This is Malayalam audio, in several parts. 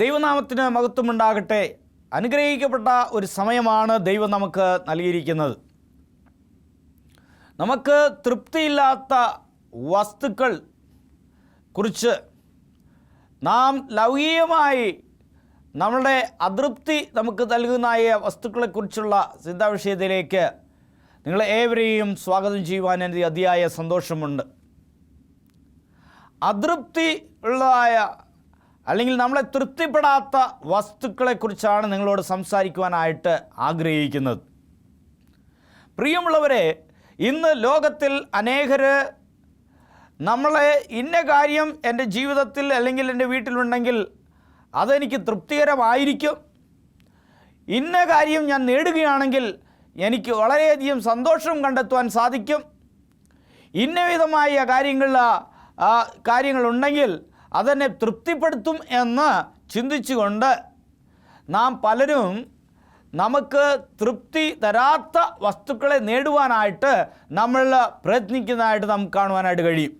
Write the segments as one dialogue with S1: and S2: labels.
S1: ദൈവനാമത്തിന് മഹത്വമുണ്ടാകട്ടെ. അനുഗ്രഹിക്കപ്പെട്ട ഒരു സമയമാണ് ദൈവം നമുക്ക് നൽകിയിരിക്കുന്നത്. നമുക്ക് തൃപ്തിയില്ലാത്ത വസ്തുക്കൾ കുറിച്ച് നാം ലൗകികമായി നമ്മളുടെ അതൃപ്തി നമുക്ക് നൽകുന്ന വസ്തുക്കളെക്കുറിച്ചുള്ള ചിന്താവിഷയത്തിലേക്ക് നിങ്ങളെ ഏവരെയും സ്വാഗതം ചെയ്യുവാൻ എനിക്ക് അതിയായ സന്തോഷമുണ്ട്. അതൃപ്തി ഉള്ളതായ അല്ലെങ്കിൽ നമ്മളെ തൃപ്തിപ്പെടാത്ത വസ്തുക്കളെക്കുറിച്ചാണ് നിങ്ങളോട് സംസാരിക്കുവാനായിട്ട് ആഗ്രഹിക്കുന്നത്. പ്രിയമുള്ളവരെ, ഇന്ന് ലോകത്തിൽ അനേകർ നമ്മളെ ഇന്ന കാര്യം എൻ്റെ ജീവിതത്തിൽ അല്ലെങ്കിൽ എൻ്റെ വീട്ടിലുണ്ടെങ്കിൽ അതെനിക്ക് തൃപ്തികരമായിരിക്കും, ഇന്ന കാര്യം ഞാൻ നേടുകയാണെങ്കിൽ എനിക്ക് വളരെയധികം സന്തോഷം കണ്ടെത്തുവാൻ സാധിക്കും, ഇന്ന വിധമായ കാര്യങ്ങളുണ്ടെങ്കിൽ അതെന്നെ തൃപ്തിപ്പെടുത്തും എന്ന് ചിന്തിച്ചുകൊണ്ട് നാം പലരും നമുക്ക് തൃപ്തി തരാത്ത വസ്തുക്കളെ നേടുവാനായിട്ട് നമ്മൾ പ്രയത്നിക്കുന്നതായിട്ട് നമുക്ക് കാണുവാനായിട്ട് കഴിയും.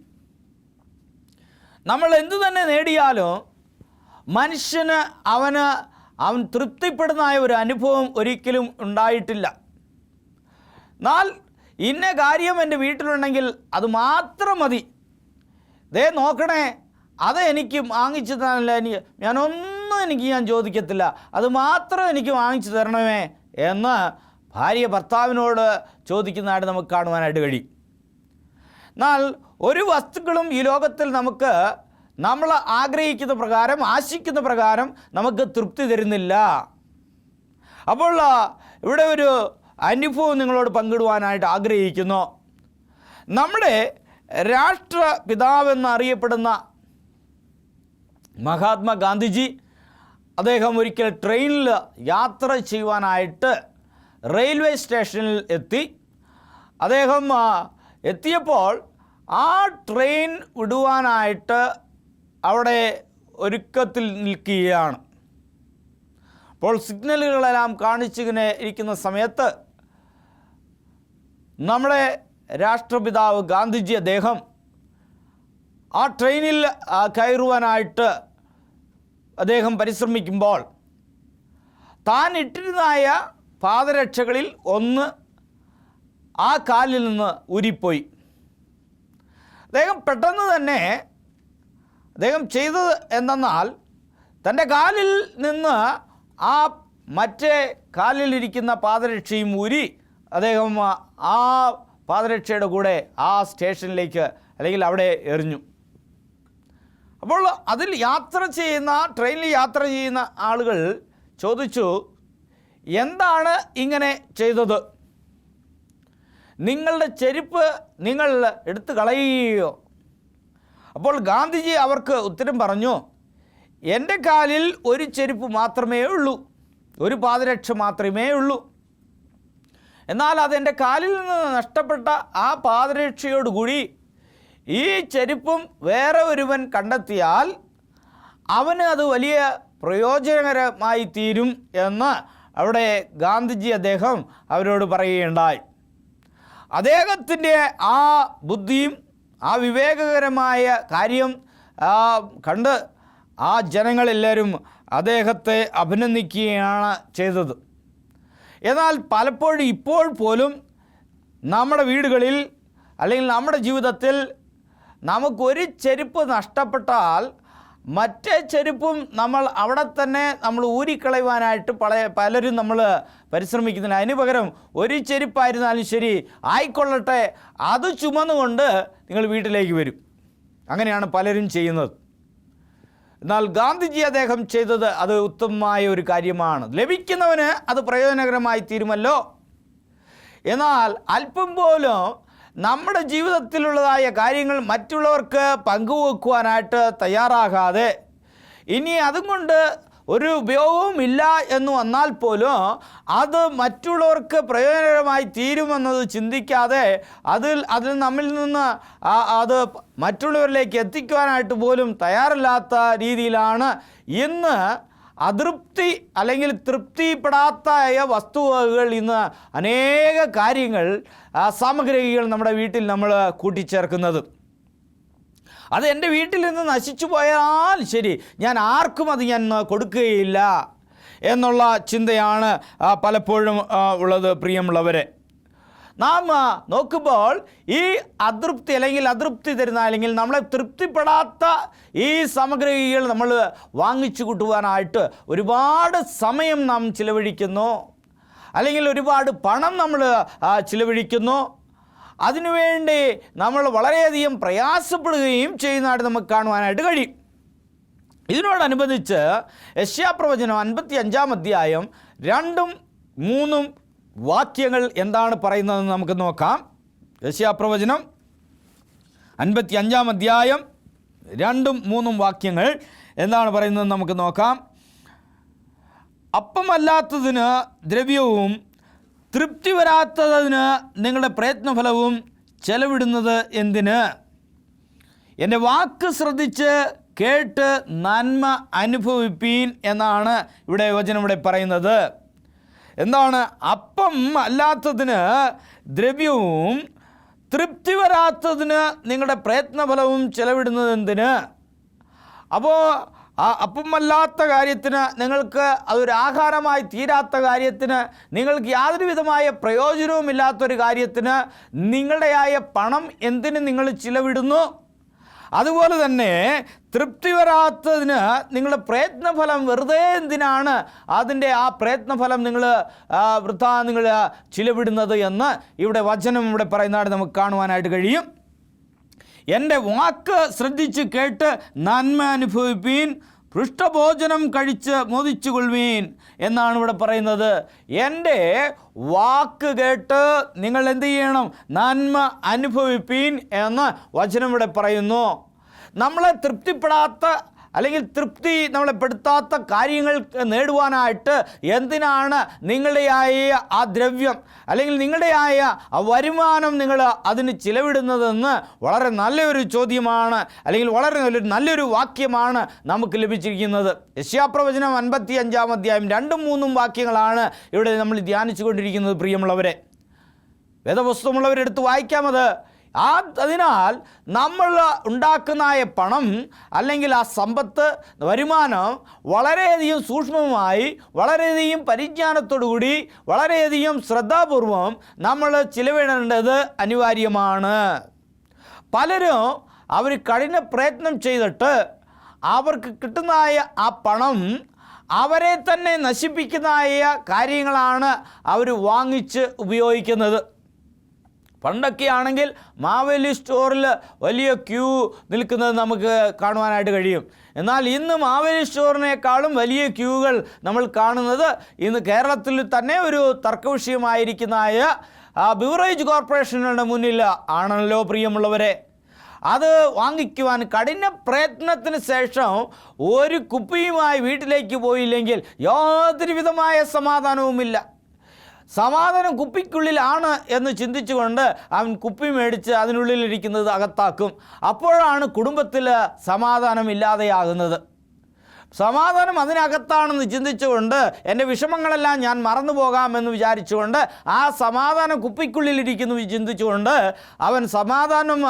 S1: നമ്മൾ എന്തു തന്നെ നേടിയാലും മനുഷ്യന് അവൻ തൃപ്തിപ്പെടുന്നതായ ഒരു അനുഭവം ഒരിക്കലും ഉണ്ടായിട്ടില്ല. എന്നാൽ ഇന്ന കാര്യം എൻ്റെ വീട്ടിലുണ്ടെങ്കിൽ അത് മാത്രം മതി, ദേ നോക്കണേ, അത് എനിക്ക് വാങ്ങിച്ചു തരാനില്ല, ഞാൻ ചോദിക്കത്തില്ല, അത് മാത്രം എനിക്ക് വാങ്ങിച്ചു തരണമേ എന്ന് ഭാര്യ ഭർത്താവിനോട് ചോദിക്കുന്നതായിട്ട് നമുക്ക് കാണുവാനായിട്ട് കഴിയും. എന്നാൽ ഒരു വസ്തുക്കളും ഈ ലോകത്തിൽ നമ്മൾ ആഗ്രഹിക്കുന്ന പ്രകാരം, ആശിക്കുന്ന പ്രകാരം നമുക്ക് തൃപ്തി തരുന്നില്ല. അപ്പോൾ ഇവിടെ ഒരു അനുഭവം നിങ്ങളോട് പങ്കിടുവാനായിട്ട് ആഗ്രഹിക്കുന്നു. നമ്മുടെ രാഷ്ട്രപിതാവെന്നറിയപ്പെടുന്ന മഹാത്മാഗാന്ധിജി, അദ്ദേഹം ഒരിക്കൽ ട്രെയിനിൽ യാത്ര ചെയ്യുവാനായിട്ട് റെയിൽവേ സ്റ്റേഷനിൽ എത്തി. അദ്ദേഹം എത്തിയപ്പോൾ ആ ട്രെയിൻ വിടുവാനായിട്ട് അവിടെ ഒരുക്കത്തിൽ നിൽക്കുകയാണ്. അപ്പോൾ സിഗ്നലുകളെല്ലാം കാണിച്ചിങ്ങനെ ഇരിക്കുന്ന സമയത്ത് നമ്മുടെ രാഷ്ട്രപിതാവ് ഗാന്ധിജി അദ്ദേഹം ആ ട്രെയിനിൽ കയറുവാനായിട്ട് അദ്ദേഹം പരിശ്രമിക്കുമ്പോൾ താൻ ഇട്ടിരുന്നതായ പാദരക്ഷകളിൽ ഒന്ന് ആ കാലിൽ നിന്ന് ഊരിപ്പോയി. അദ്ദേഹം പെട്ടെന്ന് തന്നെ അദ്ദേഹം ചെയ്തത് എന്തെന്നാൽ തൻ്റെ കാലിൽ നിന്ന് ആ മറ്റേ കാലിലിരിക്കുന്ന പാദരക്ഷയും ഊരി അദ്ദേഹം ആ പാദരക്ഷയുടെ കൂടെ ആ സ്റ്റേഷനിലേക്ക് അല്ലെങ്കിൽ അവിടെ എറിഞ്ഞു. അപ്പോൾ അതിൽ ട്രെയിനിൽ യാത്ര ചെയ്യുന്ന ആളുകൾ ചോദിച്ചു, എന്താണ് ഇങ്ങനെ ചെയ്തത്? നിങ്ങളുടെ ചെരുപ്പ് നിങ്ങൾ എടുത്തു കളയുകയോ? അപ്പോൾ ഗാന്ധിജി അവർക്ക് ഉത്തരം പറഞ്ഞു, എൻ്റെ കാലിൽ ഒരു ചെരുപ്പ് മാത്രമേ ഉള്ളൂ, ഒരു പാദരക്ഷ മാത്രമേ ഉള്ളൂ. എന്നാൽ അതെൻ്റെ കാലിൽ നിന്ന് നഷ്ടപ്പെട്ട ആ പാദരക്ഷയോടുകൂടി ഈ ചെരുപ്പും വേറെ ഒരുവൻ കണ്ടെത്തിയാൽ അവന് അത് വലിയ പ്രയോജനകരമായി തീരും എന്ന് അവിടെ ഗാന്ധിജി അദ്ദേഹം അവരോട് പറയുകയുണ്ടായി. അദ്ദേഹത്തിൻ്റെ ആ ബുദ്ധിയും ആ വിവേകകരമായ കാര്യം കണ്ട് ആ ജനങ്ങളെല്ലാവരും അദ്ദേഹത്തെ അഭിനന്ദിക്കുകയാണ് ചെയ്തത്. എന്നാൽ പലപ്പോഴും ഇപ്പോൾ പോലും നമ്മുടെ വീടുകളിൽ അല്ലെങ്കിൽ നമ്മുടെ ജീവിതത്തിൽ നമുക്കൊരു ചെരുപ്പ് നഷ്ടപ്പെട്ടാൽ മറ്റേ ചെരുപ്പും നമ്മൾ അവിടെ തന്നെ ഊരിക്കളയുവാനായിട്ട് പലരും നമ്മൾ പരിശ്രമിക്കുന്നില്ല. അതിന് പകരം ഒരു ചെരുപ്പായിരുന്നാലും ശരി, ആയിക്കൊള്ളട്ടെ, അത് ചുമന്നുകൊണ്ട് നിങ്ങൾ വീട്ടിലേക്ക് വരും. അങ്ങനെയാണ് പലരും ചെയ്യുന്നത്. എന്നാൽ ഗാന്ധിജി അദ്ദേഹം ചെയ്തത് അത് ഉത്തമമായ ഒരു കാര്യമാണ്. ലഭിക്കുന്നവന് അത് പ്രയോജനകരമായി തീരുമല്ലോ. എന്നാൽ അല്പം പോലും നമ്മുടെ ജീവിതത്തിലുള്ളതായ കാര്യങ്ങൾ മറ്റുള്ളവർക്ക് പങ്കുവെക്കുവാനായിട്ട് തയ്യാറാകാതെ, ഇനി അതുകൊണ്ട് ഒരു ഉപയോഗവും ഇല്ല എന്ന് വന്നാൽ പോലും അത് മറ്റുള്ളവർക്ക് പ്രയോജനകരമായി തീരുമെന്നത് ചിന്തിക്കാതെ അതിൽ നമ്മിൽ നിന്ന് അത് മറ്റുള്ളവരിലേക്ക് എത്തിക്കുവാനായിട്ട് പോലും തയ്യാറല്ലാത്ത രീതിയിലാണ് ഇന്ന് അതൃപ്തി അല്ലെങ്കിൽ തൃപ്തിപ്പെടാത്ത വസ്തുവകകൾ ഇന്ന് അനേക കാര്യങ്ങൾ സാമഗ്രികൾ നമ്മുടെ വീട്ടിൽ നമ്മൾ കൂട്ടിച്ചേർക്കുന്നത്. അത് എൻ്റെ വീട്ടിൽ നിന്ന് നശിച്ചു പോയാൽ ശരി, ഞാൻ ആർക്കും അത് ഞാൻ കൊടുക്കുകയില്ല എന്നുള്ള ചിന്തയാണ് പലപ്പോഴും ഉള്ളത് പ്രിയമുള്ളവരെ. നാം നോക്കുമ്പോൾ ഈ അതൃപ്തി അല്ലെങ്കിൽ അതൃപ്തി തരുന്ന അല്ലെങ്കിൽ നമ്മളെ തൃപ്തിപ്പെടാത്ത ഈ സാമഗ്രികൾ നമ്മൾ വാങ്ങിച്ചു കൂട്ടുവാനായിട്ട് ഒരുപാട് സമയം നാം ചിലവഴിക്കുന്നു, അല്ലെങ്കിൽ ഒരുപാട് പണം നമ്മൾ ചിലവഴിക്കുന്നു. അതിനുവേണ്ടി നമ്മൾ വളരെയധികം പ്രയാസപ്പെടുകയും ചെയ്യുന്നതായിട്ട് നമുക്ക് കാണുവാനായിട്ട് കഴിയും. ഇതിനോടനുബന്ധിച്ച് യെശയ്യാപ്രവചനം 55-ാം അധ്യായം 2-3 വാക്യങ്ങൾ എന്താണ് പറയുന്നതെന്ന് നമുക്ക് നോക്കാം. യെശയ്യാപ്രവചനം 55-ാം അധ്യായം 2-3 വാക്യങ്ങൾ എന്താണ് പറയുന്നതെന്ന് നമുക്ക് നോക്കാം. അപ്പമല്ലാത്തതിന് ദ്രവ്യവും തൃപ്തി വരാത്തതിന് നിങ്ങളുടെ പ്രയത്നഫലവും ചെലവിടുന്നത് എന്തിന്? എൻ്റെ വാക്ക് ശ്രദ്ധിച്ച് കേട്ട് നന്മ അനുഭവിപ്പീൻ എന്നാണ് വചനം ഇവിടെ പറയുന്നത്. എന്താണ്? അപ്പം അല്ലാത്തതിന് ദ്രവ്യവും തൃപ്തി വരാത്തതിന് നിങ്ങളുടെ പ്രയത്നഫലവും ചെലവിടുന്നത് എന്തിന്? അപ്പോൾ അപ്പമല്ലാത്ത കാര്യത്തിന്, നിങ്ങൾക്ക് അതൊരു ആഹാരമായി തീരാത്ത കാര്യത്തിന്, നിങ്ങൾക്ക് യാതൊരു വിധമായ പ്രയോജനവുമില്ലാത്തൊരു കാര്യത്തിന് നിങ്ങളുടെയായ പണം എന്തിന് നിങ്ങൾ ചിലവിടുന്നു? അതുപോലെ തന്നെ തൃപ്തി വരാത്തതിന് നിങ്ങളുടെ പ്രയത്നഫലം വെറുതെ എന്തിനാണ് അതിൻ്റെ ആ പ്രയത്നഫലം നിങ്ങൾ വൃഥാ നിങ്ങൾ ചിലവിടുന്നത് എന്ന് വചനം പറയുന്നതായിട്ട് നമുക്ക് കാണുവാനായിട്ട് കഴിയും. എൻ്റെ വാക്ക് ശ്രദ്ധിച്ച് കേട്ട് നന്മ അനുഭവിപ്പീൻ, പൃഷ്ഠഭോജനം കഴിച്ച് മോദിച്ചു കൊള്ളുവീൻ എന്നാണ് ഇവിടെ പറയുന്നത്. എൻ്റെ വാക്ക് കേട്ട് നിങ്ങൾ എന്ത് ചെയ്യണം? നന്മ അനുഭവിപ്പീൻ എന്ന് വചനം ഇവിടെ പറയുന്നു. നമ്മളെ തൃപ്തിപ്പെടാത്ത അല്ലെങ്കിൽ തൃപ്തി നമ്മളെ പെടുത്താത്ത കാര്യങ്ങൾ നേടുവാനായിട്ട് എന്തിനാണ് നിങ്ങളുടെയായ ആ ദ്രവ്യം അല്ലെങ്കിൽ നിങ്ങളുടെയായ ആ വരുമാനം നിങ്ങൾ അതിന് ചിലവിടുന്നതെന്ന് വളരെ നല്ലൊരു ചോദ്യമാണ്, അല്ലെങ്കിൽ വളരെ നല്ലൊരു വാക്യമാണ് നമുക്ക് ലഭിച്ചിരിക്കുന്നത്. യെശയ്യാപ്രവചനം 55-ാം അധ്യായം 2-3 വാക്യങ്ങളാണ് ഇവിടെ നമ്മൾ ധ്യാനിച്ചു കൊണ്ടിരിക്കുന്നത് പ്രിയമുള്ളവരെ. വേദപുസ്തകമുള്ളവരെടുത്ത് വായിക്കാമത്. അതിനാൽ നമ്മൾ ഉണ്ടാക്കുന്ന പണം അല്ലെങ്കിൽ ആ സമ്പത്ത് വരുമാനം വളരെയധികം സൂക്ഷ്മമായി, വളരെയധികം പരിജ്ഞാനത്തോടുകൂടി, വളരെയധികം ശ്രദ്ധാപൂർവം നമ്മൾ ചിലവിടേണ്ടത് അനിവാര്യമാണ്. പലരും അവർ കഠിന പ്രയത്നം ചെയ്തിട്ട് അവർക്ക് കിട്ടുന്നതായ ആ പണം അവരെ തന്നെ നശിപ്പിക്കുന്നതായ കാര്യങ്ങളാണ് അവർ വാങ്ങിച്ച് ഉപയോഗിക്കുന്നത്. പണ്ടൊക്കെ ആണെങ്കിൽ മാവേലി സ്റ്റോറിൽ വലിയ ക്യൂ നിൽക്കുന്നത് നമുക്ക് കാണുവാനായിട്ട് കഴിയും. എന്നാൽ ഇന്ന് മാവേലി സ്റ്റോറിനേക്കാളും വലിയ ക്യൂകൾ നമ്മൾ കാണുന്നത് ഇന്ന് കേരളത്തിൽ തന്നെ ഒരു തർക്കവിഷയമായിരിക്കുന്നതായ ബിവറേജ് കോർപ്പറേഷനുകളുടെ മുന്നിൽ ആണല്ലോ പ്രിയമുള്ളവരെ. അത് വാങ്ങിക്കുവാൻ കഠിന പ്രയത്നത്തിന് ശേഷം ഒരു കുപ്പിയുമായി വീട്ടിലേക്ക് പോയില്ലെങ്കിൽ യാതൊരു വിധമായ സമാധാനവുമില്ല. സമാധാനം കുപ്പിക്കുള്ളിലാണ് എന്ന് ചിന്തിച്ചുകൊണ്ട് അവൻ കുപ്പി മേടിച്ച് അതിനുള്ളിലിരിക്കുന്നത് അകത്താക്കും. അപ്പോഴാണ് കുടുംബത്തിൽ സമാധാനമില്ലാതെയാകുന്നത്. സമാധാനം അതിനകത്താണെന്ന് ചിന്തിച്ചുകൊണ്ട് എൻ്റെ വിഷമങ്ങളെല്ലാം ഞാൻ മറന്നു പോകാമെന്ന് വിചാരിച്ചുകൊണ്ട് ആ സമാധാനം കുപ്പിക്കുള്ളിലിരിക്കുന്നു ചിന്തിച്ചുകൊണ്ട് അവൻ സമാധാനം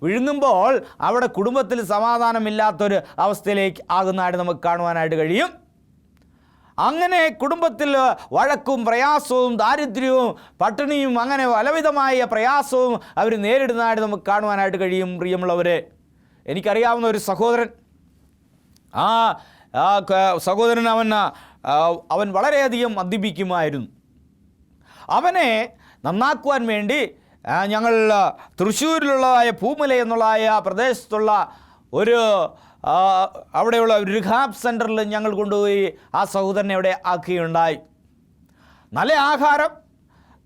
S1: വിഴുങ്ങുമ്പോൾ അവിടെ കുടുംബത്തിൽ സമാധാനമില്ലാത്തൊരു അവസ്ഥയിലേക്ക് ആകുന്നതായിട്ട് നമുക്ക് കാണുവാനായിട്ട് കഴിയും. അങ്ങനെ കുടുംബത്തിൽ വഴക്കും പ്രയാസവും ദാരിദ്ര്യവും പട്ടിണിയും അങ്ങനെ പലവിധമായ പ്രയാസവും അവർ നേരിടുന്നതായിട്ട് നമുക്ക് കാണുവാനായിട്ട് കഴിയും പ്രിയമുള്ളവരെ. എനിക്കറിയാവുന്ന ഒരു സഹോദരൻ, ആ സഹോദരൻ അവൻ വളരെയധികം മദ്യപിക്കുമായിരുന്നു. അവനെ നന്നാക്കുവാൻ വേണ്ടി ഞങ്ങൾ തൃശ്ശൂരിലുള്ളതായ പൂമല എന്നുള്ളതായ പ്രദേശത്തുള്ള ഒരു അവിടെയുള്ള ഒരു റിഹാബ് സെൻറ്ററിൽ ഞങ്ങൾ കൊണ്ടുപോയി ആ സഹോദരനെ അവിടെ ആക്കുകയുണ്ടായി. നല്ല ആഹാരം,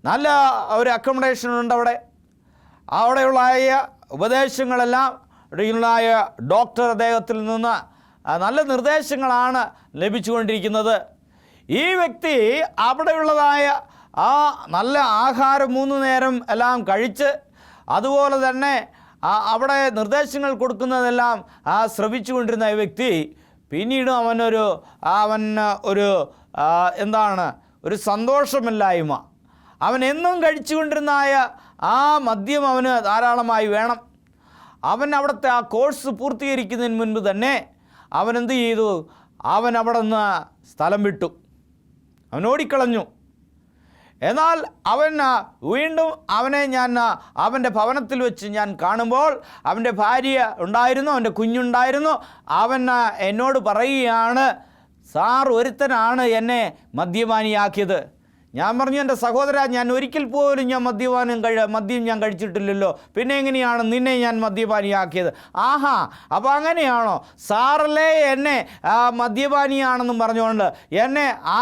S1: നല്ല ഒരു അക്കോമഡേഷൻ ഉണ്ട് അവിടെയുള്ള ഉപദേശങ്ങളെല്ലാം ഉള്ളതായ ഡോക്ടർ അദ്ദേഹത്തിൽ നിന്ന് നല്ല നിർദ്ദേശങ്ങളാണ് ലഭിച്ചുകൊണ്ടിരിക്കുന്നത്. ഈ വ്യക്തി അവിടെയുള്ളതായ ആ നല്ല ആഹാരം 3 നേരം എല്ലാം കഴിച്ച്, അതുപോലെ തന്നെ അവിടെ നിർദ്ദേശങ്ങൾ കൊടുക്കുന്നതെല്ലാം ശ്രവിച്ചു കൊണ്ടിരുന്ന ഈ വ്യക്തി പിന്നീട് ഒരു സന്തോഷമില്ലായ്മ, അവൻ എന്നും കഴിച്ചുകൊണ്ടിരുന്ന ആ മദ്യം അവന് ധാരാളമായി വേണം. അവൻ അവിടുത്തെ ആ കോഴ്സ് പൂർത്തീകരിക്കുന്നതിന് മുൻപ് തന്നെ അവൻ എന്ത് ചെയ്തു? അവൻ അവിടെ നിന്ന് സ്ഥലം വിട്ടു, അവൻ ഓടിക്കളഞ്ഞു. എന്നാൽ അവൻ വീണ്ടും അവനെ അവൻ്റെ ഭവനത്തിൽ വെച്ച് ഞാൻ കാണുമ്പോൾ അവൻ്റെ ഭാര്യ ഉണ്ടായിരുന്നു, അവൻ്റെ കുഞ്ഞുണ്ടായിരുന്നു. അവൻ എന്നോട് പറയുകയാണ്, സാർ ഒരുത്തനാണ് എന്നെ മദ്യപാനിയാക്കിയത്. ഞാൻ പറഞ്ഞു, എൻ്റെ സഹോദര, ഞാൻ ഒരിക്കൽ പോലും മദ്യം ഞാൻ കഴിച്ചിട്ടില്ലല്ലോ, പിന്നെ എങ്ങനെയാണ് നിന്നെ ഞാൻ മദ്യപാനിയാക്കിയത്? ആഹാ, അപ്പോൾ അങ്ങനെയാണോ? സാറല്ലേ എന്നെ മദ്യപാനിയാണെന്നും പറഞ്ഞുകൊണ്ട് എന്നെ ആ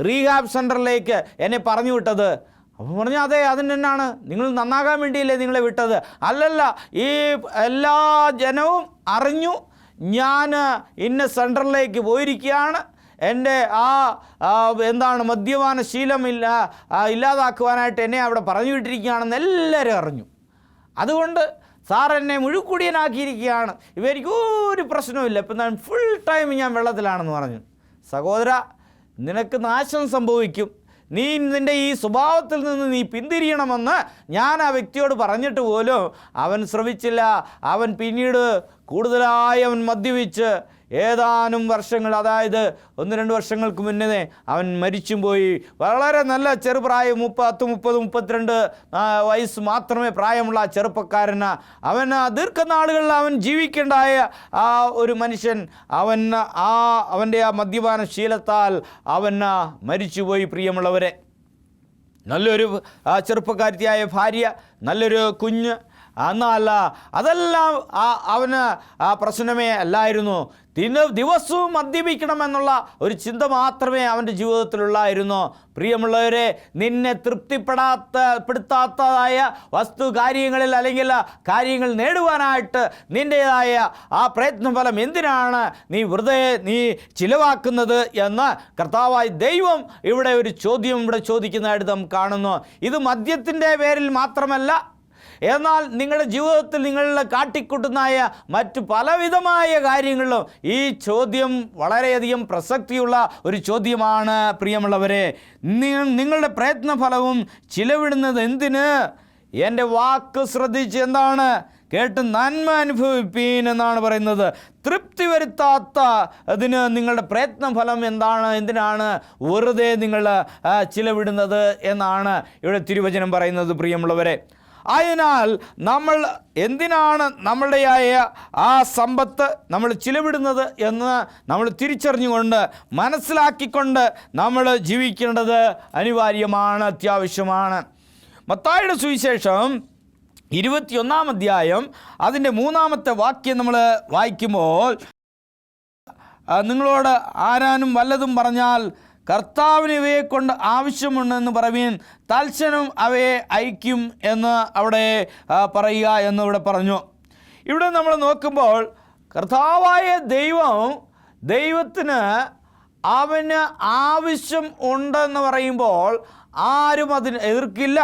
S1: റീഹാബ് സെൻറ്ററിലേക്ക് എന്നെ പറഞ്ഞു വിട്ടത്? അപ്പോൾ പറഞ്ഞു, അതെ, അതിനെന്നാണ്, നിങ്ങൾ നന്നാകാൻ വേണ്ടിയല്ലേ നിങ്ങളെ വിട്ടത്? അല്ലല്ല, ഈ എല്ലാ ജനവും അറിഞ്ഞു ഞാൻ ഇന്ന സെൻറ്ററിലേക്ക് പോയിരിക്കുകയാണ്, എൻ്റെ മദ്യപാന ശീലം ഇല്ലാതാക്കുവാനായിട്ട് എന്നെ അവിടെ പറഞ്ഞു വിട്ടിരിക്കുകയാണെന്ന് എല്ലാവരും അറിഞ്ഞു. അതുകൊണ്ട് സാർ എന്നെ മുഴുക്കുടിയനാക്കിയിരിക്കുകയാണ്, ഇവർക്ക് ഒരു പ്രശ്നവുമില്ല, ഇപ്പം ഞാൻ ഫുൾ ടൈം ഞാൻ വെള്ളത്തിലാണെന്ന് പറഞ്ഞു. സഹോദര, നിനക്ക് നാശം സംഭവിക്കും, നീ നിൻ്റെ ഈ സ്വഭാവത്തിൽ നിന്ന് നീ പിന്തിരിയണമെന്ന് ഞാൻ ആ വ്യക്തിയോട് പറഞ്ഞിട്ട് പോലും അവൻ ശ്രമിച്ചില്ല. അവൻ പിന്നീട് കൂടുതലായി അവൻ മദ്യപിച്ച് ഏതാനും വർഷങ്ങൾ, അതായത് 1-2 വർഷങ്ങൾക്ക് മുന്നേ അവൻ മരിച്ചും പോയി. വളരെ നല്ല ചെറുപ്രായം, 30-32 വയസ്സ് മാത്രമേ പ്രായമുള്ള ആ ചെറുപ്പക്കാരന് അവൻ ദീർഘനാളുകളിൽ അവൻ ജീവിക്കേണ്ടായ ആ ഒരു മനുഷ്യൻ അവൻ്റെ ആ മദ്യപാന ശീലത്താൽ അവൻ മരിച്ചുപോയി. പ്രിയമുള്ളവരെ, നല്ലൊരു ചെറുപ്പക്കാരിയായ ഭാര്യ, നല്ലൊരു കുഞ്ഞ്, എന്നല്ല അതെല്ലാം അവന് പ്രശ്നമേ അല്ലായിരുന്നു. ദിവസവും മദ്യപിക്കണമെന്നുള്ള ഒരു ചിന്ത മാത്രമേ അവൻ്റെ ജീവിതത്തിലുള്ളായിരുന്നു. പ്രിയമുള്ളവരെ, നിന്നെ തൃപ്തിപ്പെടുത്താത്തതായ വസ്തു കാര്യങ്ങളിൽ അല്ലെങ്കിൽ കാര്യങ്ങൾ നേടുവാനായിട്ട് നിൻ്റേതായ ആ പ്രയത്നഫലം എന്തിനാണ് നീ ചിലവാക്കുന്നത് എന്ന് കർത്താവായ ദൈവം ഇവിടെ ഒരു ചോദ്യം ചോദിക്കുന്നതായിട്ട് നാം കാണുന്നു. ഇത് മദ്യത്തിൻ്റെ പേരിൽ മാത്രമല്ല, എന്നാൽ നിങ്ങളുടെ ജീവിതത്തിൽ നിങ്ങൾ കാട്ടിക്കൂട്ടുന്നതായ മറ്റു പലവിധമായ കാര്യങ്ങളിലും ഈ ചോദ്യം വളരെയധികം പ്രസക്തിയുള്ള ഒരു ചോദ്യമാണ്. പ്രിയമുള്ളവരെ, നിങ്ങളുടെ പ്രയത്നഫലവും ചിലവിടുന്നത് എന്തിന്? എൻ്റെ വാക്ക് ശ്രദ്ധിച്ച് കേട്ട് നന്മ അനുഭവിപ്പീൻ എന്നാണ് പറയുന്നത്. തൃപ്തി വരുത്താത്ത അതിന് നിങ്ങളുടെ പ്രയത്നഫലം എന്തിനാണ് വെറുതെ നിങ്ങൾ ചിലവിടുന്നത് എന്നാണ് ഇവിടെ തിരുവചനം പറയുന്നത്. പ്രിയമുള്ളവരെ, അതിനാൽ നമ്മൾ എന്തിനാണ് നമ്മളുടെയായ ആ സമ്പത്ത് നമ്മൾ ചിലവിടുന്നത് എന്ന് നമ്മൾ തിരിച്ചറിഞ്ഞുകൊണ്ട് മനസ്സിലാക്കിക്കൊണ്ട് നമ്മൾ ജീവിക്കേണ്ടത് അനിവാര്യമാണ്, അത്യാവശ്യമാണ്. മത്തായിയുടെ സുവിശേഷം 21-ാം അധ്യായം അതിൻ്റെ 3-ാമത്തെ വാക്യം നമ്മൾ വായിക്കുമ്പോൾ, നിങ്ങളോട് ആരാനും വല്ലതും പറഞ്ഞാൽ കർത്താവിന് ഇവയെ കൊണ്ട് ആവശ്യമുണ്ടെന്ന് പറയുവീൻ, തൽക്ഷണം അവയെ അയക്കും എന്ന് അവിടെ പറയുക എന്നിവിടെ പറഞ്ഞു. ഇവിടെ നമ്മൾ നോക്കുമ്പോൾ കർത്താവായ ദൈവത്തിന് അവന് ആവശ്യം ഉണ്ടെന്ന് പറയുമ്പോൾ ആരും അതിന് എതിർക്കില്ല.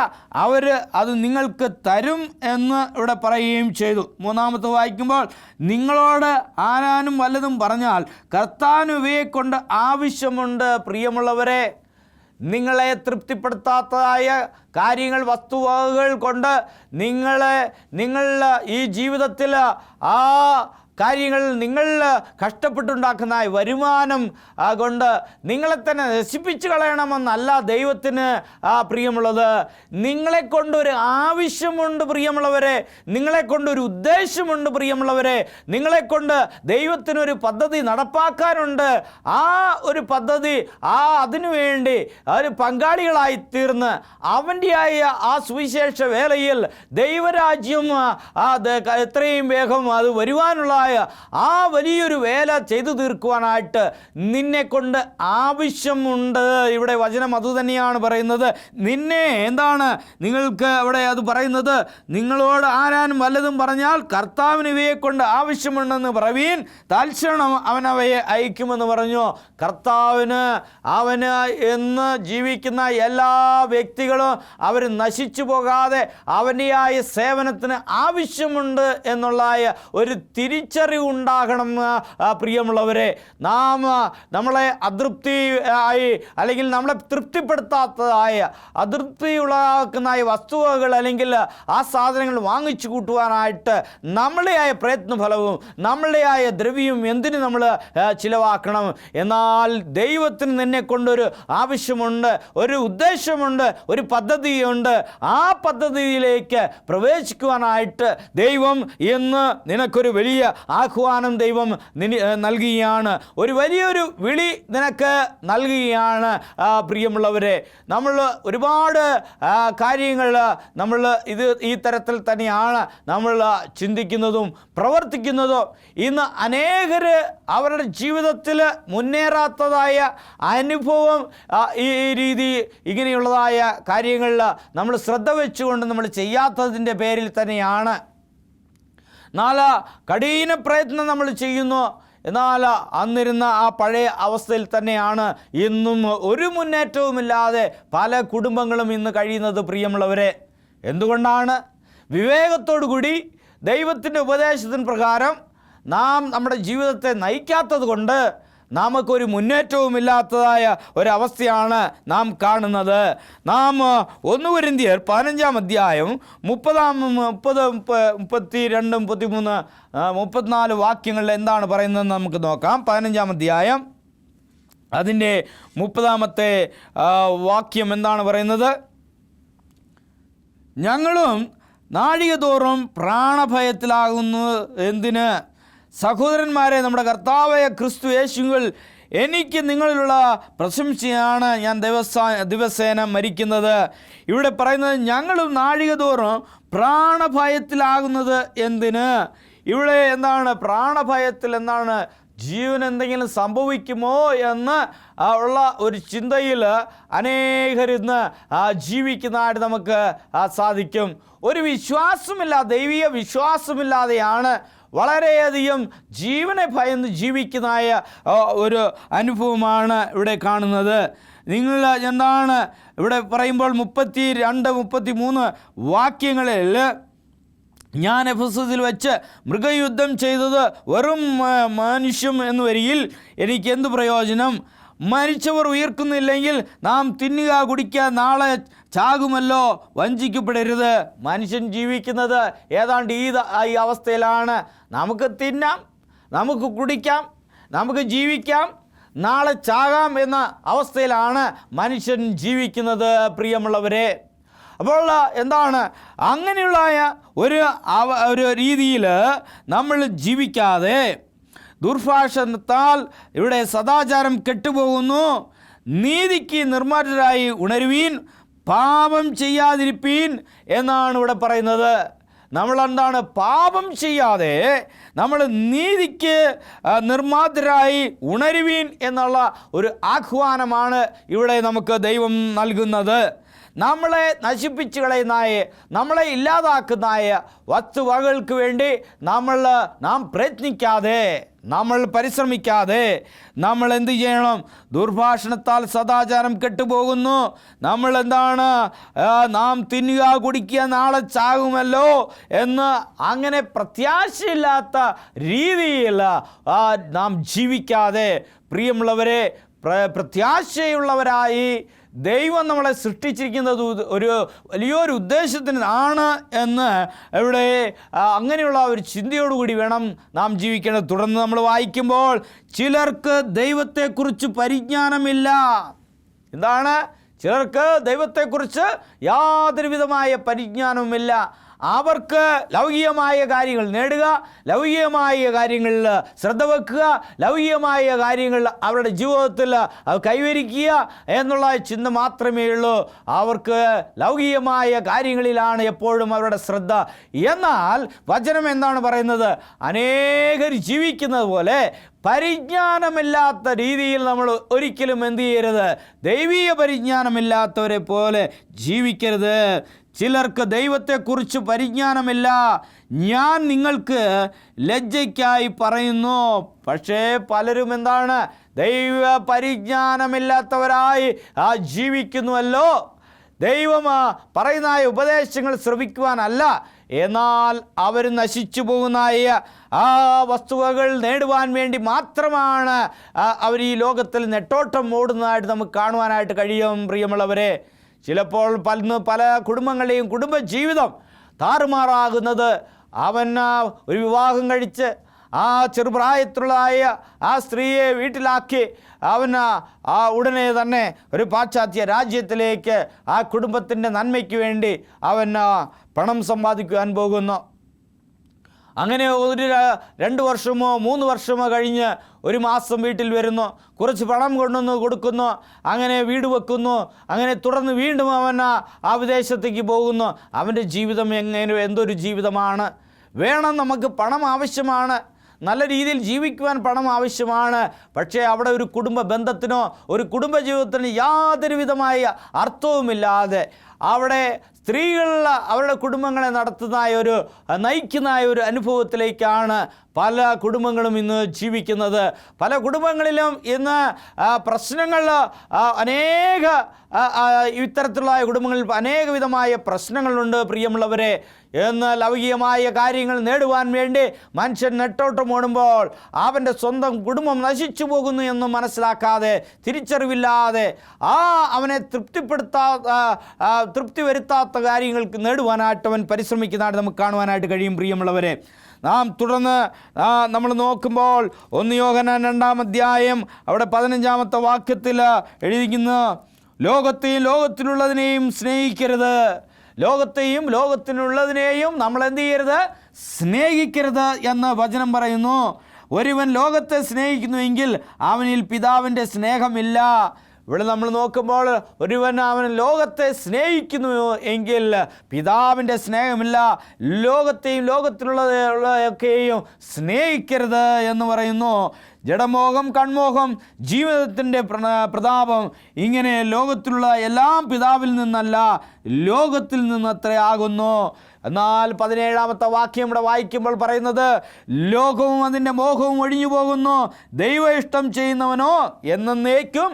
S1: അത് നിങ്ങൾക്ക് തരും എന്ന് ഇവിടെ പറയുകയും ചെയ്തു. 3-ാമത്തെ വായിക്കുമ്പോൾ, നിങ്ങളോട് ആരാനും വല്ലതും പറഞ്ഞാൽ കർത്താവിന് ഇവയെ കൊണ്ട് ആവശ്യമുണ്ട്. പ്രിയമുള്ളവരെ, നിങ്ങളെ തൃപ്തിപ്പെടുത്താത്തതായ കാര്യങ്ങൾ, വസ്തുവകകൾ കൊണ്ട് നിങ്ങൾ ഈ ജീവിതത്തിൽ ആ കാര്യങ്ങൾ നിങ്ങൾ കഷ്ടപ്പെട്ടുണ്ടാക്കുന്ന വരുമാനം കൊണ്ട് നിങ്ങളെ തന്നെ നശിപ്പിച്ച് കളയണമെന്നല്ല ദൈവത്തിന് പ്രിയമുള്ളത്. നിങ്ങളെക്കൊണ്ടൊരു ആവശ്യമുണ്ട് പ്രിയമുള്ളവരെ, നിങ്ങളെക്കൊണ്ടൊരു ഉദ്ദേശമുണ്ട് പ്രിയമുള്ളവരെ, നിങ്ങളെക്കൊണ്ട് ദൈവത്തിനൊരു പദ്ധതി നടപ്പാക്കാനുണ്ട്. ആ ഒരു പദ്ധതി അതിനുവേണ്ടി ഒരു പങ്കാളികളായി തീർന്ന് അവൻ്റെയായ ആ സുവിശേഷ വേളയിൽ ദൈവരാജ്യം എത്രയും വേഗം അത് വരുവാനുള്ള ആ വലിയൊരു വേല ചെയ്തു തീർക്കുവാനായിട്ട് നിന്നെ കൊണ്ട് ആവശ്യമുണ്ട്. ഇവിടെ വചനം അതുതന്നെയാണ് പറയുന്നത്. നിങ്ങൾക്ക് അവിടെ അത് പറയുന്നത്, നിങ്ങളോട് ആരാനും വല്ലതും പറഞ്ഞാൽ കർത്താവിന് ഇവയെ കൊണ്ട് ആവശ്യമുണ്ടെന്ന് പറവീൻ, തൽക്ഷണം അവൻ അവയെ അയക്കുമെന്ന് പറഞ്ഞു. കർത്താവിന് അവന് എന്ന് ജീവിക്കുന്ന എല്ലാ വ്യക്തികളും അവർ നശിച്ചു പോകാതെ അവൻ്റെയായ സേവനത്തിന് ആവശ്യമുണ്ട് എന്നുള്ള ഒരു തിരിച്ചറിവ് തിരിച്ചറിവുണ്ടാകണം. പ്രിയമുള്ളവരെ, നമ്മളെ അതൃപ്തിയായി അല്ലെങ്കിൽ നമ്മളെ തൃപ്തിപ്പെടുത്താത്തതായ അതൃപ്തിയുള്ളതാക്കുന്നതായ വസ്തുവകൾ അല്ലെങ്കിൽ ആ സാധനങ്ങൾ വാങ്ങിച്ചു കൂട്ടുവാനായിട്ട് നമ്മളുടെയായ പ്രയത്നഫലവും നമ്മളുടെയായ ദ്രവ്യവും എന്തിന് നമ്മൾ ചിലവാക്കണം? എന്നാൽ ദൈവത്തിന് നിന്നെ കൊണ്ടൊരു ആവശ്യമുണ്ട്, ഒരു ഉദ്ദേശമുണ്ട്, ഒരു പദ്ധതിയുണ്ട്. ആ പദ്ധതിയിലേക്ക് പ്രവേശിക്കുവാനായിട്ട് ദൈവം ഇന്ന് നിനക്കൊരു വലിയ ആഹ്വാനം ദൈവം നൽകുകയാണ്. ഒരു വലിയൊരു വിളി നിനക്ക് നൽകുകയാണ്. പ്രിയമുള്ളവരെ, നമ്മൾ ഒരുപാട് കാര്യങ്ങൾ ഈ തരത്തിൽ തന്നെയാണ് നമ്മൾ ചിന്തിക്കുന്നതും പ്രവർത്തിക്കുന്നതും. ഇന്ന് അനേകർ അവരുടെ ജീവിതത്തിൽ മുന്നേറാത്തതായ അനുഭവം ഈ രീതി ഇങ്ങനെയുള്ളതായ കാര്യങ്ങളിൽ നമ്മൾ ശ്രദ്ധ വെച്ചുകൊണ്ട് നമ്മൾ ചെയ്യാത്തതിൻ്റെ പേരിൽ തന്നെയാണ്. കഠിന പ്രയത്നം നമ്മൾ ചെയ്യുന്നു, എന്നാൽ അന്നിരുന്ന ആ പഴയ അവസ്ഥയിൽ തന്നെയാണ് ഇന്നും ഒരു മുന്നേറ്റവുമില്ലാതെ പല കുടുംബങ്ങളും ഇന്ന് കഴിയുന്നത്. പ്രിയമുള്ളവരെ, എന്തുകൊണ്ടാണ്? വിവേകത്തോടു കൂടി ദൈവത്തിൻ്റെ ഉപദേശത്തിന് പ്രകാരം നമ്മുടെ ജീവിതത്തെ നയിക്കാത്തത് കൊണ്ട് നമുക്കൊരു മുന്നേറ്റവുമില്ലാത്തതായ ഒരവസ്ഥയാണ് നാം കാണുന്നത്. 1 കൊരിന്ത്യർ 15-ാം അധ്യായം 32, 33, 34 വാക്യങ്ങളിൽ എന്താണ് പറയുന്നതെന്ന് നമുക്ക് നോക്കാം. 15-ാം അധ്യായം അതിൻ്റെ 30-ാമത്തെ വാക്യം എന്താണ് പറയുന്നത്? ഞങ്ങളും നാഴികതോറും പ്രാണഭയത്തിലാകുന്നു. എന്തിന്? സഹോദരന്മാരെ, നമ്മുടെ കർത്താവായ ക്രിസ്തു യേശുവിൽ എനിക്ക് നിങ്ങളിലുള്ള പ്രശംസയാണ് ഞാൻ ദിവസേന മരിക്കുന്നത്. ഇവിടെ പറയുന്നത് ഞങ്ങളും നാഴികതോറും പ്രാണഭയത്തിലാകുന്നത് എന്തിന്? ഇവിടെ എന്താണ് പ്രാണഭയത്തിൽ? എന്താണ്? ജീവൻ എന്തെങ്കിലും സംഭവിക്കുമോ എന്ന് ഉള്ള ഒരു ചിന്തയിൽ അനേകരിന്ന് ജീവിക്കുന്നതായിട്ട് നമുക്ക് സാധിക്കും. ഒരു ദൈവീയ വിശ്വാസമില്ലാതെയാണ് വളരെയധികം ജീവനെ ഭയന്ന് ജീവിക്കുന്നതായ ഒരു അനുഭവമാണ് ഇവിടെ കാണുന്നത്. നിങ്ങൾ എന്താണ് ഇവിടെ പറയുമ്പോൾ 32, 33 വാക്യങ്ങളിൽ ഞാൻ എഫെസസിൽ വെച്ച് മൃഗയുദ്ധം ചെയ്തത് വെറും മനുഷ്യം എന്ന് വരികിൽ എനിക്ക് എന്ത് പ്രയോജനം? മരിച്ചവർ ഉയർക്കുന്നില്ലെങ്കിൽ നാം തിന്നുക കുടിക്കുക നാളെ ചാകുമല്ലോ. വഞ്ചിക്കപ്പെടരുത്. മനുഷ്യൻ ജീവിക്കുന്നത് ഏതാണ്ട് ഈ അവസ്ഥയിലാണ്. നമുക്ക് തിന്നാം, നമുക്ക് കുടിക്കാം, നമുക്ക് ജീവിക്കാം, നാളെ ചാകാം എന്ന അവസ്ഥയിലാണ് മനുഷ്യൻ ജീവിക്കുന്നത്. പ്രിയമുള്ളവരെ, അപ്പോൾ എന്താണ് അങ്ങനെയുള്ള ഒരു രീതിയിൽ നമ്മൾ ജീവിക്കാതെ ദുർഭാഷണത്താൽ ഇവിടെ സദാചാരം കെട്ടുപോകുന്നു. നീതിക്ക് നിർമ്മാർജ്ജരായി ഉണരുവീൻ, പാപം ചെയ്യാതിരിപ്പീൻ എന്നാണ് ഇവിടെ പറയുന്നത്. നമ്മളെന്താണ്? പാപം ചെയ്യാതെ നമ്മൾ നീതിക്ക് നിർമ്മാർജ്ജരായി ഉണരുവീൻ എന്നുള്ള ഒരു ആഹ്വാനമാണ് ഇവിടെ നമുക്ക് ദൈവം നൽകുന്നത്. നമ്മളെ നശിപ്പിച്ചു കളയുന്നതായ, നമ്മളെ ഇല്ലാതാക്കുന്നതായ വസ്തുവകൾക്ക് വേണ്ടി നാം പ്രയത്നിക്കാതെ, നമ്മൾ പരിശ്രമിക്കാതെ നമ്മൾ എന്ത് ചെയ്യണം? ദുർഭാഷണത്താൽ സദാചാരം കെട്ടുപോകുന്നു. നമ്മൾ എന്താണ്? നാം തിന്നുക കുടിക്കുക നാളെ ചാകുമല്ലോ എന്ന് അങ്ങനെ പ്രത്യാശയില്ലാത്ത രീതിയിൽ നാം ജീവിക്കാതെ, പ്രിയമുള്ളവരെ, പ്രത്യാശയുള്ളവരായി ദൈവം നമ്മളെ സൃഷ്ടിച്ചിരിക്കുന്നത് ഒരു വലിയൊരു ഉദ്ദേശത്തിനാണ് എന്ന് ഇവിടെ അങ്ങനെയുള്ള ഒരു ചിന്തയോടുകൂടി വേണം നാം ജീവിക്കേണ്ടത്. തുടർന്ന് നമ്മൾ വായിക്കുമ്പോൾ ചിലർക്ക് ദൈവത്തെക്കുറിച്ച് പരിജ്ഞാനമില്ല. എന്താണ്? ചിലർക്ക് ദൈവത്തെക്കുറിച്ച് യാതൊരു വിധമായ പരിജ്ഞാനവുമില്ല. അവർക്ക് ലൗകികമായ കാര്യങ്ങൾ നേടുക, ലൗകികമായ കാര്യങ്ങളിൽ ശ്രദ്ധ വെക്കുക, ലൗകികമായ കാര്യങ്ങൾ അവരുടെ ജീവിതത്തിൽ കൈവരിക്കുക എന്നുള്ള ചിന്ത മാത്രമേ ഉള്ളൂ. അവർക്ക് ലൗകികമായ കാര്യങ്ങളിലാണ് എപ്പോഴും അവരുടെ ശ്രദ്ധ. എന്നാൽ വചനം എന്താണ് പറയുന്നത്? അനേകർ ജീവിക്കുന്നത് പോലെ പരിജ്ഞാനമില്ലാത്ത രീതിയിൽ നമ്മൾ ഒരിക്കലും എന്ത് ചെയ്യരുത്? ദൈവീയ പരിജ്ഞാനമില്ലാത്തവരെ പോലെ ജീവിക്കരുത്. ചിലർക്ക് ദൈവത്തെക്കുറിച്ച് പരിജ്ഞാനമില്ല. ഞാൻ നിങ്ങൾക്ക് ലജ്ജയ്ക്കായി പറയുന്നു. പക്ഷേ പലരും എന്താണ്? ദൈവ പരിജ്ഞാനമില്ലാത്തവരായി ജീവിക്കുന്നുവല്ലോ. ദൈവം പറയുന്ന ഉപദേശങ്ങൾ ശ്രവിക്കുവാനല്ല, എന്നാൽ അവർ നശിച്ചു പോകുന്ന ആ വസ്തുവകൾ നേടുവാൻ വേണ്ടി മാത്രമാണ് അവർ ഈ ലോകത്തിൽ നെട്ടോട്ടം ഓടുന്നതായിട്ട് നമുക്ക് കാണുവാനായിട്ട് കഴിയും. പ്രിയമുള്ളവരെ, ചിലപ്പോൾ പല കുടുംബങ്ങളെയും കുടുംബജീവിതം താറുമാറാകുന്നത് അവൻ ഒരു വിവാഹം കഴിച്ച് ആ ചെറുപ്രായത്തിലുള്ള ആ സ്ത്രീയെ വീട്ടിലാക്കി അവൻ ഉടനെ തന്നെ ഒരു പാശ്ചാത്യ രാജ്യത്തിലേക്ക് ആ കുടുംബത്തിൻ്റെ നന്മയ്ക്ക് വേണ്ടി അവൻ പണം സമ്പാദിക്കുവാൻ പോകുന്നു. അങ്ങനെ 2 വർഷമോ 3 വർഷമോ കഴിഞ്ഞ് ഒരു മാസം വീട്ടിൽ വരുന്നു, കുറച്ച് പണം കൊണ്ടുവന്ന് കൊടുക്കുന്നു, അങ്ങനെ വീട് വെക്കുന്നു, അങ്ങനെ തുടർന്ന് വീണ്ടും അവൻ ആ വിദേശത്തേക്ക് പോകുന്നു. അവൻ്റെ ജീവിതം എന്തൊരു ജീവിതമാണ്! വേണം, നമുക്ക് പണം ആവശ്യമാണ്, നല്ല രീതിയിൽ ജീവിക്കുവാൻ പണം ആവശ്യമാണ്. പക്ഷേ അവിടെ ഒരു കുടുംബ ബന്ധത്തിനോ ഒരു കുടുംബജീവിതത്തിന് യാതൊരു വിധമായ അർത്ഥവുമില്ലാതെ അവിടെ സ്ത്രീകൾ അവരുടെ കുടുംബങ്ങളെ നയിക്കുന്ന ഒരു അനുഭവത്തിലേക്കാണ് പല കുടുംബങ്ങളും ഇന്ന് ജീവിക്കുന്നത്. പല കുടുംബങ്ങളിലും ഇന്ന് പ്രശ്നങ്ങൾ ഇത്തരത്തിലുള്ള കുടുംബങ്ങളിൽ അനേക വിധമായ പ്രശ്നങ്ങളുണ്ട്. പ്രിയമുള്ളവരെ, എന്ന് ലൗകികമായ കാര്യങ്ങൾ നേടുവാൻ വേണ്ടി മനുഷ്യൻ നെട്ടോട്ടം ഓടുമ്പോൾ അവൻ്റെ സ്വന്തം കുടുംബം നശിച്ചു പോകുന്നു എന്ന് മനസ്സിലാക്കാതെ, തിരിച്ചറിവില്ലാതെ അവനെ തൃപ്തി വരുത്താത്ത കാര്യങ്ങൾക്ക് നേടുവാനായിട്ട് അവൻ പരിശ്രമിക്കുന്നതായിട്ട് നമുക്ക് കാണുവാനായിട്ട് കഴിയും. പ്രിയമുള്ളവരെ, നാം തുടർന്ന് നമ്മൾ നോക്കുമ്പോൾ 1 യോഹന്നാൻ 2-ാം അധ്യായം അവിടെ 15-ാമത്തെ വാക്യത്തിൽ എഴുതിയിരിക്കുന്നു, ലോകത്തെയും ലോകത്തിലുള്ളതിനെയും സ്നേഹിക്കരുത്. ലോകത്തെയും ലോകത്തിനുള്ളതിനെയും നമ്മൾ എന്ത് ചെയ്യരുത്? സ്നേഹിക്കരുത് എന്ന് വചനം പറയുന്നു. ഒരുവൻ ലോകത്തെ സ്നേഹിക്കുന്നുവെങ്കിൽ അവനിൽ പിതാവിൻ്റെ സ്നേഹമില്ല. ഇവിടെ നമ്മൾ നോക്കുമ്പോൾ അവൻ ലോകത്തെ സ്നേഹിക്കുന്നു എങ്കിൽ പിതാവിൻ്റെ സ്നേഹമില്ല. ലോകത്തെയും ലോകത്തിലുള്ളതൊക്കെയും സ്നേഹിക്കരുത് എന്ന് പറയുന്നു. ജഡമോഹം, കൺമോഹം, ജീവിതത്തിൻ്റെ പ്രതാപം, ഇങ്ങനെ ലോകത്തിലുള്ള എല്ലാം പിതാവിൽ നിന്നല്ല ലോകത്തിൽ നിന്നത്രേ ആകുന്നു. എന്നാൽ 17-ാമത്തെ വാക്യം ഇവിടെ വായിക്കുമ്പോൾ പറയുന്നത്, ലോകവും അതിൻ്റെ മോഹവും ഒഴിഞ്ഞു പോകുന്നു, ദൈവ ഇഷ്ടം ചെയ്യുന്നവനോ എന്നേക്കും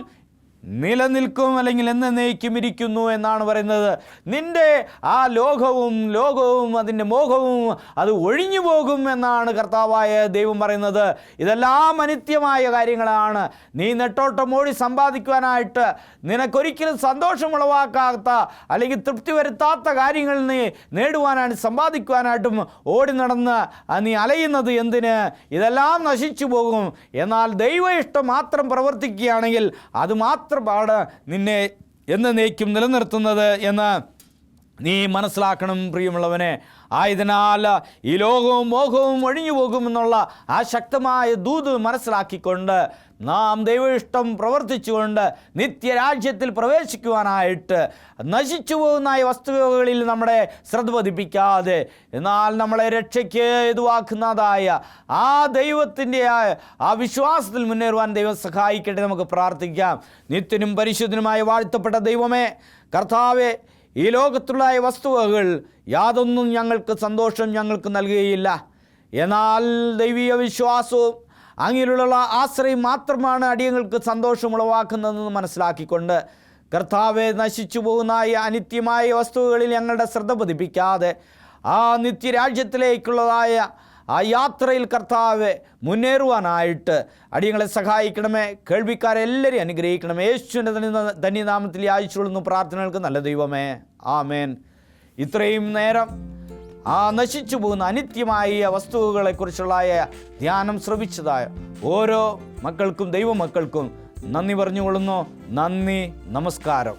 S1: നിലനിൽക്കും, അല്ലെങ്കിൽ എന്നേക്കും ഇരിക്കുന്നു എന്നാണ് പറയുന്നത്. നിൻ്റെ ആ ലോകവും അതിൻ്റെ മോഹവും അത് ഒഴിഞ്ഞു പോകും എന്നാണ് കർത്താവായ ദൈവം പറയുന്നത്. ഇതെല്ലാം അനിത്യമായ കാര്യങ്ങളാണ്. നീ നെട്ടോട്ടം ഓടി സമ്പാദിക്കുവാനായിട്ട് നിനക്കൊരിക്കലും സന്തോഷമുളവാക്കാത്ത അല്ലെങ്കിൽ തൃപ്തി വരുത്താത്ത കാര്യങ്ങൾ നീ നേടുവാനായിട്ട് സമ്പാദിക്കുവാനായിട്ടും ഓടി നടന്ന് നീ അലയുന്നത് എന്തിന്? ഇതെല്ലാം നശിച്ചു പോകും. എന്നാൽ ദൈവ ഇഷ്ടം മാത്രം പ്രവർത്തിക്കുകയാണെങ്കിൽ അത് മാത്രമാണ് നിന്നെ എന്നേക്കും നിലനിർത്തുന്നത് എന്ന് നീ മനസ്സിലാക്കണം. പ്രിയമുള്ളവനെ, ആയതിനാൽ ഈ ലോകവും മോഹവും ഒഴിഞ്ഞു പോകുമെന്നുള്ള ആ ശക്തമായ ദൂത് മനസ്സിലാക്കിക്കൊണ്ട് നാം ദൈവ ഇഷ്ടം പ്രവർത്തിച്ചുകൊണ്ട് നിത്യരാജ്യത്തിൽ പ്രവേശിക്കുവാനായിട്ട് നശിച്ചു പോകുന്ന ഈ വസ്തുവകളിൽ നമ്മുടെ ശ്രദ്ധ പതിപ്പിക്കാതെ, എന്നാൽ നമ്മളെ രക്ഷയ്ക്ക് ഹേതുവാക്കുന്നതായ ആ ദൈവത്തിൻ്റെ ആ വിശ്വാസത്തിൽ മുന്നേറുവാൻ ദൈവം സഹായിക്കട്ടെ. നമുക്ക് പ്രാർത്ഥിക്കാം. നിത്യനും പരിശുദ്ധനുമായ വാഴ്ത്തപ്പെട്ട ദൈവമേ, കർത്താവേ, ഈ ലോകത്തുള്ള വസ്തുവകൾ യാതൊന്നും ഞങ്ങൾക്ക് സന്തോഷം ഞങ്ങൾക്ക് നൽകുകയില്ല. എന്നാൽ ദൈവീയ വിശ്വാസവും അങ്ങിലുള്ള ആശ്രയം മാത്രമാണ് അടിയങ്ങൾക്ക് സന്തോഷമുളവാക്കുന്നതെന്ന് മനസ്സിലാക്കിക്കൊണ്ട്, കർത്താവെ, നശിച്ചു പോകുന്ന അനിത്യമായ വസ്തുവകളിൽ ഞങ്ങളുടെ ശ്രദ്ധ പതിപ്പിക്കാതെ ആ നിത്യരാജ്യത്തിലേക്കുള്ളതായ ആ യാത്രയിൽ കർത്താവെ മുന്നേറുവാനായിട്ട് അടിയങ്ങളെ സഹായിക്കണമേ. കേൾവിക്കാരെല്ലാവരെയും അനുഗ്രഹിക്കണമേ. യേശുവിൻ്റെ ധന്യനാമത്തിൽ യാചിച്ചുകൊള്ളുന്നു പ്രാർത്ഥനകൾക്ക് നല്ല ദൈവമേ, ആമേൻ. ഇത്രയും നേരം ആ നശിച്ചു പോകുന്ന അനിത്യമായ വസ്തുക്കളെക്കുറിച്ചുള്ള ധ്യാനം ശ്രവിച്ചതായ ഓരോ മക്കൾക്കും ദൈവമക്കൾക്കും നന്ദി പറഞ്ഞുകൊള്ളുന്നു. നന്ദി, നമസ്കാരം.